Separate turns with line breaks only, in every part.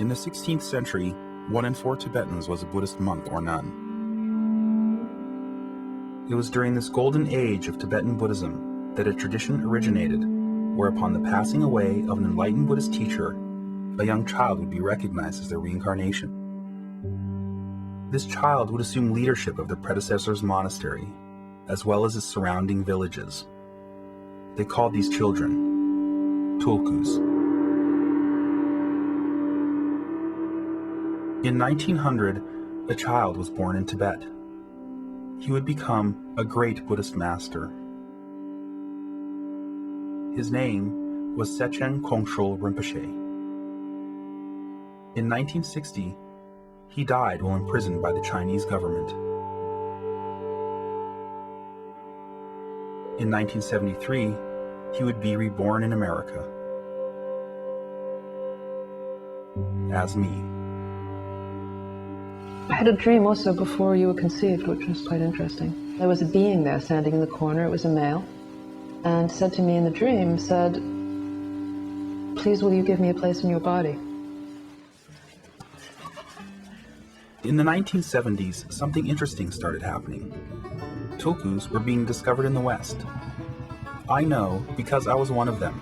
the 16th century, 1 in 4 Tibetans was a Buddhist monk or nun. It was during this golden age of Tibetan Buddhism that a tradition originated where upon the passing away of an enlightened Buddhist teacher, a young child would be recognized as their reincarnation. This child would assume leadership of their predecessor's monastery, as well as its surrounding villages. They called these children tulkus. In 1900, a child was born in Tibet. He would become a great Buddhist master. His name was Sechen Kongtrul Rinpoche. In 1960, he died while imprisoned by the Chinese government. In 1973, he would be reborn in America as me.
I had a dream also before you were conceived, which was quite interesting. There was a being there standing in the corner. It was a male, and said to me in the dream, said, "Please will you give me a place in your body?"
In the 1970s, something interesting started happening. Tulkus were being discovered in the West. I know because I was one of them.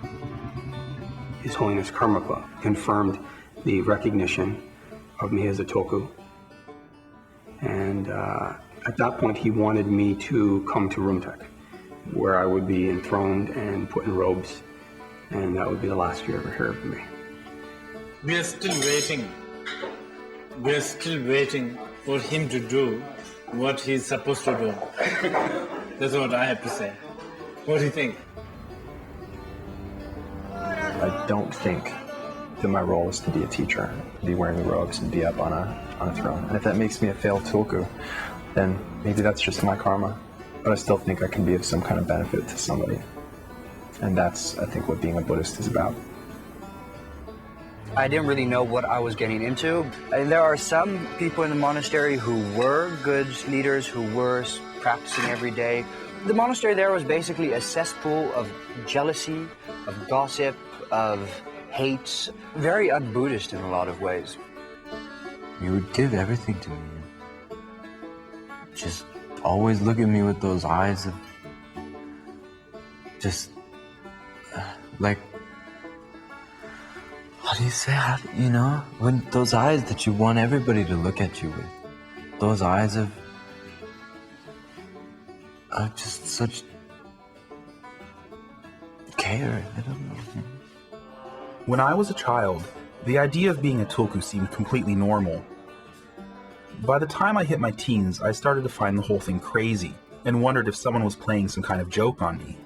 His Holiness Karmapa confirmed the recognition of me as a tulku. And at that point, he wanted me to come to Rumtek, where I would be enthroned and put in robes, and that would be the last you ever hear of me.
We are still waiting. We are still waiting for him to do what he's supposed to do. That's what I have to say. What do you think?
I don't think that my role is to be a teacher, be wearing the robes and be up on a throne. And if that makes me a failed tulku, then maybe that's just my karma. But I still think I can be of some kind of benefit to somebody. And that's, I think, what being a Buddhist is about.
I didn't really know what I was getting into. And there are some people in the monastery who were good leaders, who were practicing every day. The monastery there was basically a cesspool of jealousy, of gossip, of hate. Very un-Buddhist in a lot of ways.
You would give everything to me. Just always look at me with those eyes of just like, how do you say, you know, when those eyes that you want everybody to look at you with, those eyes of just such care. I don't know.
When I was a child, the idea of being a tulku seemed completely normal. By the time I hit my teens, I started to find the whole thing crazy and wondered if someone was playing some kind of joke on me.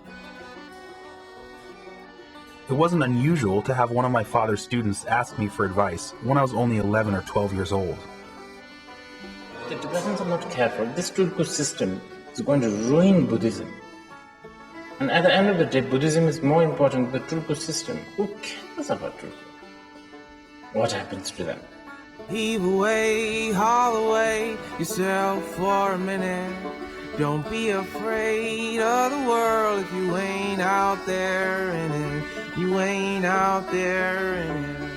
It wasn't unusual to have one of my father's students ask me for advice when I was only 11 or 12 years old.
The Tibetans are not careful. This tulku system is going to ruin Buddhism. And at the end of the day, Buddhism is more important than the tulku system. Who cares about tulku? What happens to them?
Heave away, haul away yourself for a minute. Don't be afraid of the world if you ain't out there in it. You ain't out there in it.